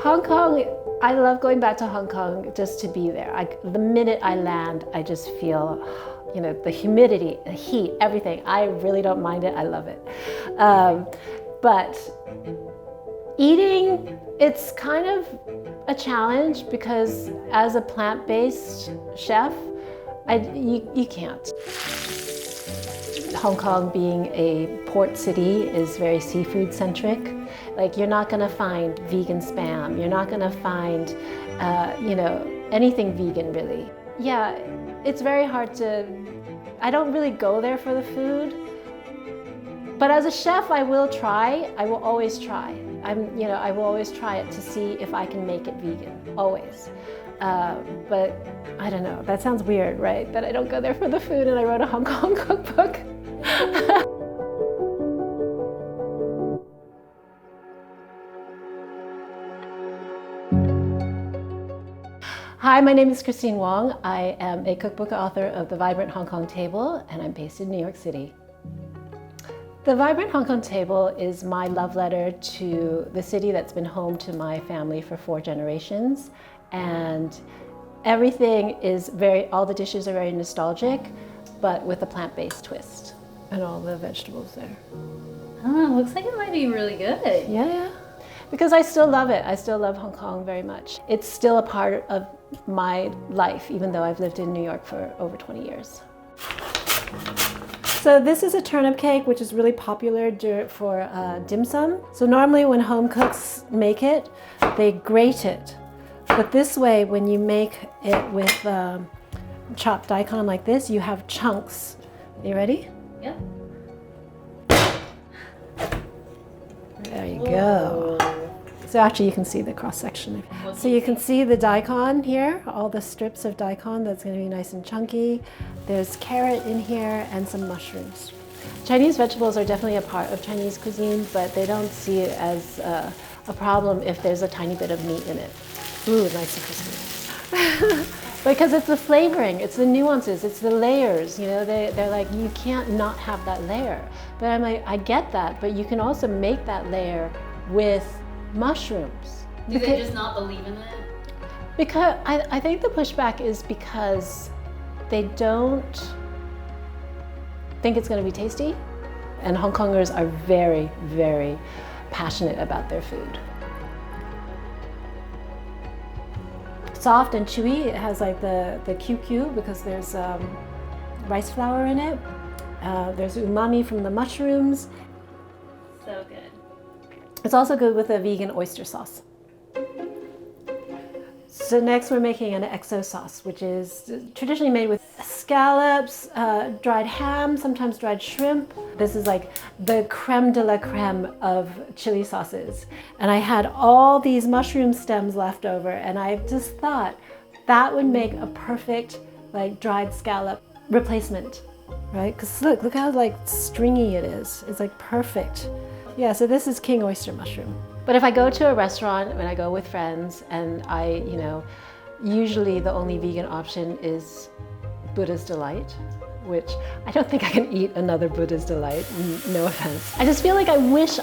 Hong Kong, I love going back to Hong Kong just to be there. The minute I land, I just feel, you know, the humidity, the heat, everything. I really don't mind it. I love it. But eating, it's kind of a challenge because as a plant-based chef, you can't. Hong Kong being a port city is very seafood centric. Like, you're not gonna find vegan spam. You're not gonna find, you know, anything vegan really. Yeah, it's very hard I don't really go there for the food. But as a chef, I will try. I will always try. You know, I will always try it to see if I can make it vegan, always. But I don't know, that sounds weird, right? That I don't go there for the food and I wrote a Hong Kong cookbook. Hi, my name is Christine Wong. I am a cookbook author of The Vibrant Hong Kong Table, and I'm based in New York City. The Vibrant Hong Kong Table is my love letter to the city that's been home to my family for 4 generations. And everything is all the dishes are very nostalgic, but with a plant-based twist. And all the vegetables there. Oh, it looks like it might be really good. Yeah. Because I still love it. I still love Hong Kong very much. It's still a part of my life, even though I've lived in New York for over 20 years. So this is a turnip cake, which is really popular for dim sum. So normally when home cooks make it, they grate it. But this way, when you make it with chopped daikon like this, you have chunks. You ready? Yep. There you go. So actually you can see the cross section. So you can see the daikon here, all the strips of daikon that's going to be nice and chunky. There's carrot in here and some mushrooms. Chinese vegetables are definitely a part of Chinese cuisine, but they don't see it as a problem if there's a tiny bit of meat in it. Ooh, nice and crispy. Because it's the flavoring, it's the nuances, it's the layers, you know, they're like, you can't not have that layer. But I'm like, I get that, but you can also make that layer with mushrooms. Do they just not believe in it? Because I think the pushback is because they don't think it's going to be tasty. And Hong Kongers are very, very passionate about their food. Soft and chewy. It has like the QQ because there's rice flour in it. There's umami from the mushrooms. So good. It's also good with a vegan oyster sauce. So next we're making an XO sauce, which is traditionally made with scallops, dried ham, sometimes dried shrimp. This is like the creme de la creme of chili sauces. And I had all these mushroom stems left over, and I just thought that would make a perfect like dried scallop replacement, right? Because look how like stringy it is. It's like perfect. Yeah, so this is king oyster mushroom. But if I go to a restaurant, when I go with friends, and you know, usually the only vegan option is Buddha's Delight, which I don't think I can eat another Buddha's Delight, no offense. I just feel like I wish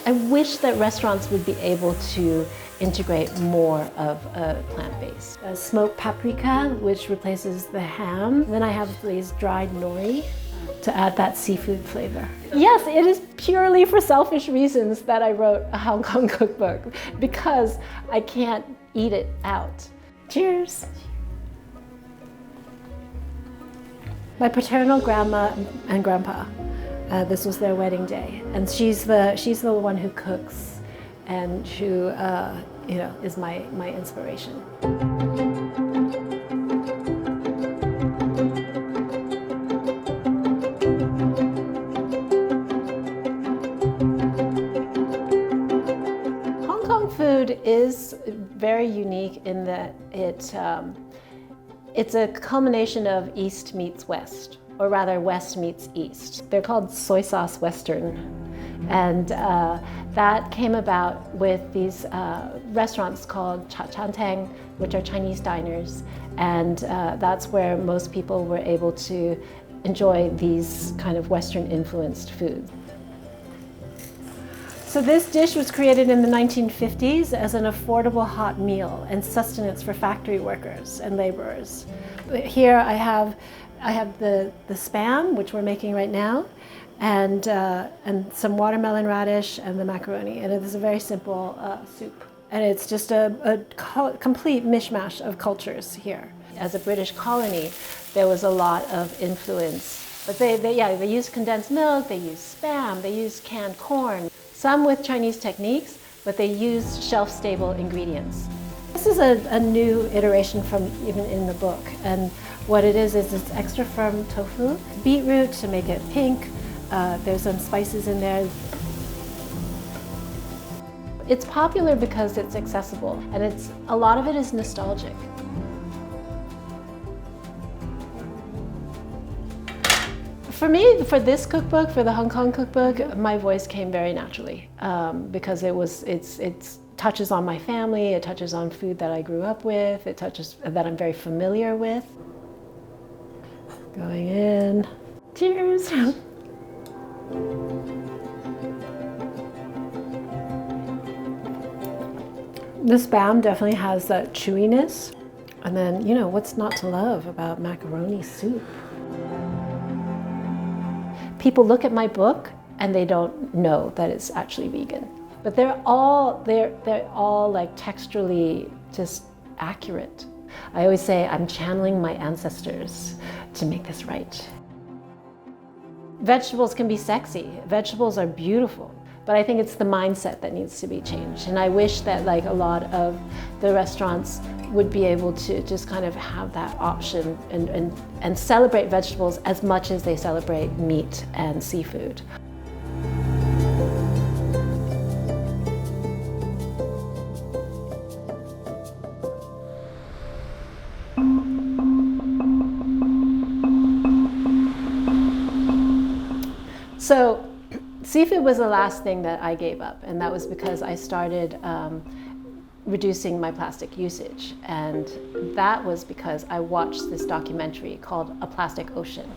that restaurants would be able to integrate more of a plant-based. Smoked paprika, which replaces the ham. Then I have these dried nori to add that seafood flavor. Yes, it is purely for selfish reasons that I wrote a Hong Kong cookbook, because I can't eat it out. Cheers. My paternal grandma and grandpa, this was their wedding day, and she's the one who cooks and who you know, is my inspiration. Food is very unique in that it's a culmination of East meets West, or rather West meets East. They're called soy sauce Western, and that came about with these restaurants called Chinatown, which are Chinese diners, and that's where most people were able to enjoy these kind of Western influenced foods. So this dish was created in the 1950s as an affordable hot meal and sustenance for factory workers and laborers. Here I have the Spam, which we're making right now, and some watermelon radish and the macaroni. And it is a very simple soup. And it's just a complete mishmash of cultures here. As a British colony, there was a lot of influence. But they use condensed milk, they use Spam, they use canned corn. Some with Chinese techniques, but they use shelf-stable ingredients. This is a new iteration from even in the book. And what it is it's extra firm tofu, beetroot to make it pink. There's some spices in there. It's popular because it's accessible, and a lot of it is nostalgic. For me, for this cookbook, for the Hong Kong cookbook, my voice came very naturally because it touches on my family, it touches on food that I grew up with, it touches that I'm very familiar with. Going in. Cheers! The Spam definitely has that chewiness. And then, you know, what's not to love about macaroni soup? People look at my book and they don't know that it's actually vegan. But they're all like texturally just accurate. I always say I'm channeling my ancestors to make this right. Vegetables can be sexy. Vegetables are beautiful. But I think it's the mindset that needs to be changed. And I wish that like a lot of the restaurants would be able to just kind of have that option and celebrate vegetables as much as they celebrate meat and seafood. So seafood was the last thing that I gave up, and that was because I started reducing my plastic usage. And that was because I watched this documentary called A Plastic Ocean.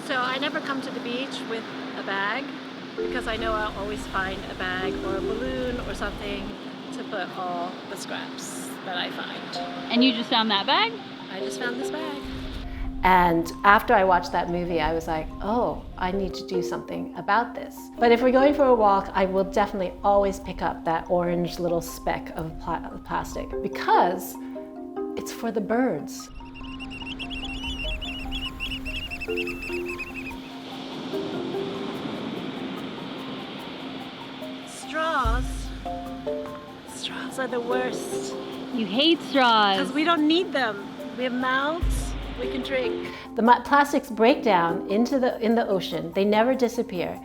So I never come to the beach with a bag because I know I'll always find a bag or a balloon or something to put all the scraps that I find. And you just found that bag? I just found this bag. And after I watched that movie, I was like, oh, I need to do something about this. But if we're going for a walk, I will definitely always pick up that orange little speck of plastic because it's for the birds. Straws. Straws are the worst. You hate straws. Because we don't need them. We have mouths, we can drink. The plastics break down in the ocean. They never disappear.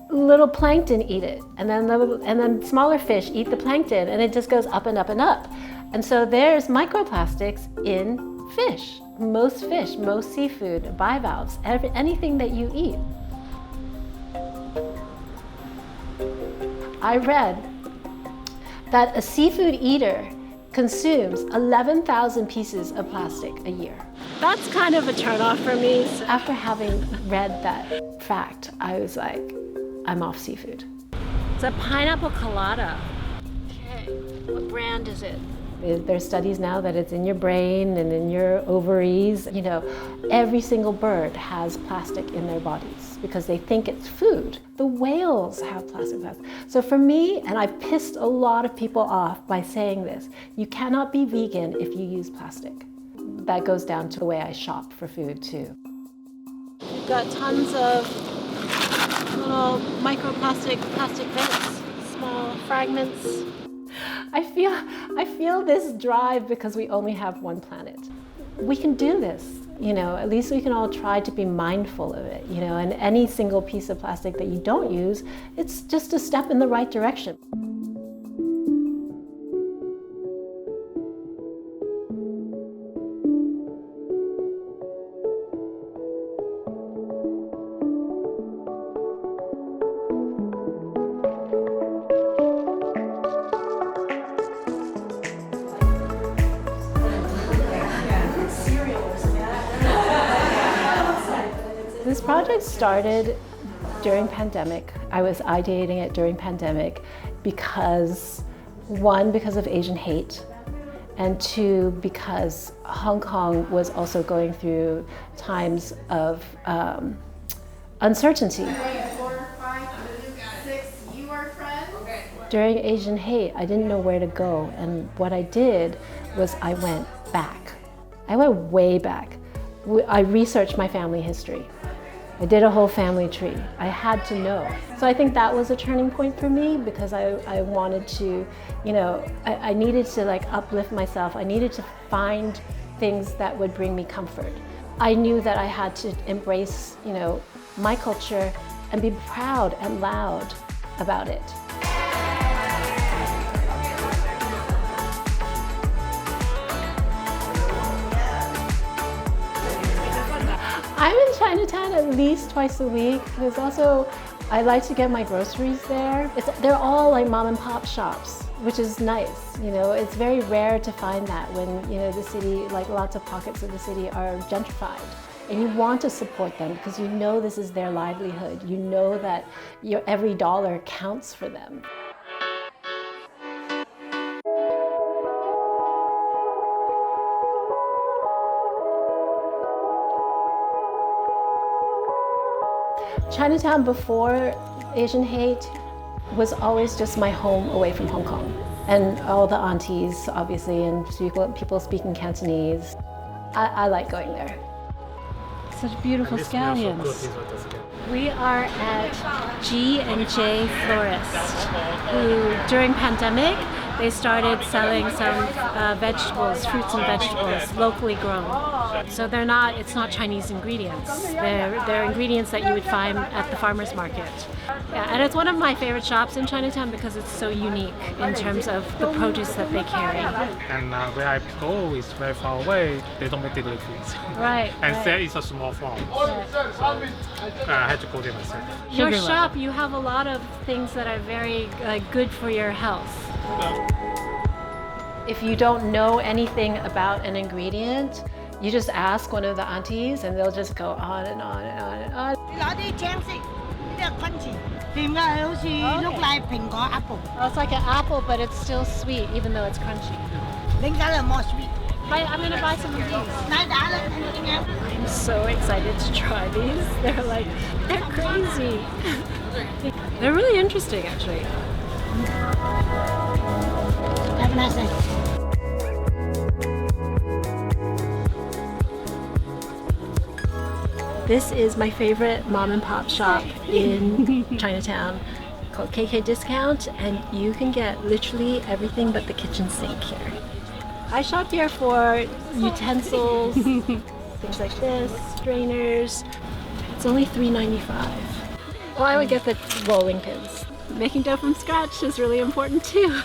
Little plankton eat it, and then smaller fish eat the plankton, and it just goes up and up and up. And so there's microplastics in fish, most seafood, bivalves, anything that you eat. I read that a seafood eater consumes 11,000 pieces of plastic a year. That's kind of a turnoff for me. So after having read that fact, I was like, I'm off seafood. It's a pineapple colada. Okay, what brand is it? There's studies now that it's in your brain and in your ovaries. You know, every single bird has plastic in their bodies because they think it's food. The whales have plastic. So for me, and I've pissed a lot of people off by saying this, you cannot be vegan if you use plastic. That goes down to the way I shop for food too. We've got tons of little plastic bits, small fragments. I feel this drive because we only have one planet. We can do this, you know, at least we can all try to be mindful of it, you know, and any single piece of plastic that you don't use, it's just a step in the right direction. project started during pandemic. I was ideating it during pandemic because, one, because of Asian hate, and two, because Hong Kong was also going through times of uncertainty. 4, 5, 6, you are friends? Okay. During Asian hate, I didn't know where to go, and what I did was I went back. I went way back. I researched my family history. I did a whole family tree. I had to know. So I think that was a turning point for me because I wanted to, I needed to like uplift myself. I needed to find things that would bring me comfort. I knew that I had to embrace, my culture and be proud and loud about it. I'm in Chinatown at least twice a week. There's also, I like to get my groceries there. They're all like mom and pop shops, which is nice. It's very rare to find that when, the city, like lots of pockets of the city are gentrified. And you want to support them because this is their livelihood. You know that your every dollar counts for them. Chinatown before Asian hate was always just my home away from Hong Kong. And all the aunties, obviously, and people speaking Cantonese. I like going there. Such beautiful scallions. We are at G&J Florist, who during pandemic, they started selling some vegetables, fruits and vegetables, locally grown. So it's not Chinese ingredients. They're ingredients that you would find at the farmer's market. Yeah, and it's one of my favorite shops in Chinatown because it's so unique in terms of the produce that they carry. And where I go is very far away. They don't make deliveries. Right. And right. there is a small farm. So I had to go there myself. Your shop, you have a lot of things that are very good for your health. If you don't know anything about an ingredient, you just ask one of the aunties and they'll just go on and on and on and on. Look like apple. Oh, it's like an apple, but it's still sweet, even though it's crunchy. More sweet. Right, I'm gonna buy some of these. I'm so excited to try these. They're crazy. They're really interesting, actually. Have a nice day. This is my favorite mom and pop shop in Chinatown called KK Discount, and you can get literally everything but the kitchen sink here. I shop here for utensils, things like this, strainers. It's only $3.95. Well, I would get the rolling pins. Making dough from scratch is really important too.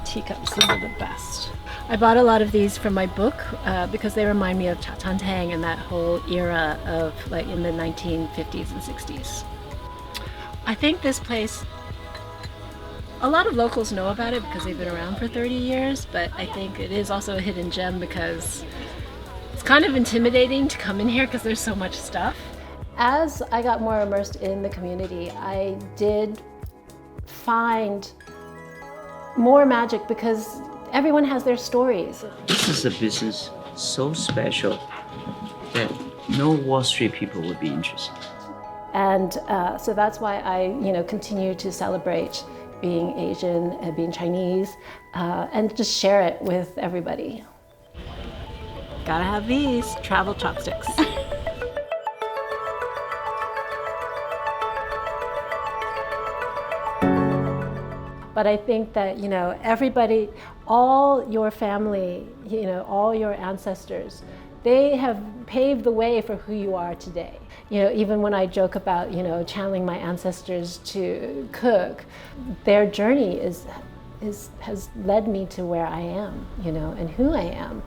Teacups, these are the best. I bought a lot of these from my book because they remind me of Chinatown and that whole era of like in the 1950s and 60s. I think this place, a lot of locals know about it because they've been around for 30 years, but I think it is also a hidden gem because it's kind of intimidating to come in here because there's so much stuff. As I got more immersed in the community, I did find more magic because everyone has their stories. This is a business so special that no Wall Street people would be interested. And so that's why I, continue to celebrate being Asian and being Chinese and just share it with everybody. Gotta have these travel chopsticks. But I think that, everybody, all your family, all your ancestors, they have paved the way for who you are today. Even when I joke about, channeling my ancestors to cook, their journey has led me to where I am, and who I am.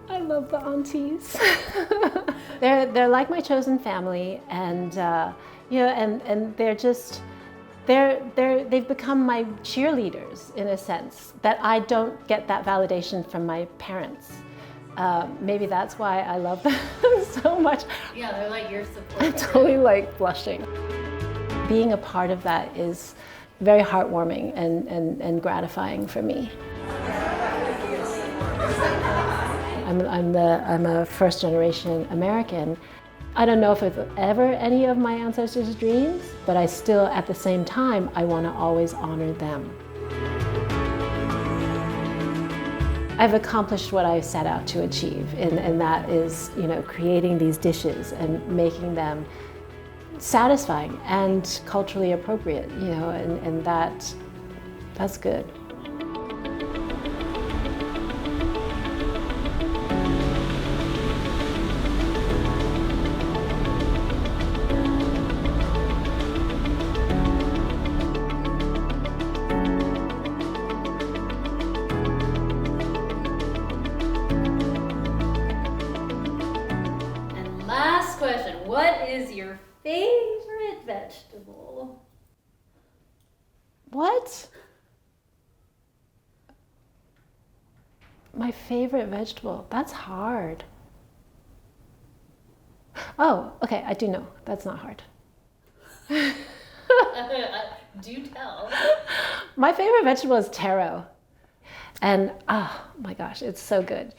I love the aunties. They're like my chosen family, and and they're just they've become my cheerleaders in a sense, that I don't get that validation from my parents. Maybe that's why I love them so much. Yeah, they're like your support. I'm totally like blushing. Being a part of that is very heartwarming and gratifying for me. I'm a first generation American. I don't know if it's ever any of my ancestors' dreams, but I still, at the same time, I want to always honor them. I've accomplished what I set out to achieve, and that is, creating these dishes and making them satisfying and culturally appropriate, and that's good. Last question. What is your favorite vegetable? What? My favorite vegetable? That's hard. Oh, okay, I do know. That's not hard. Do tell. My favorite vegetable is taro. And oh my gosh, it's so good.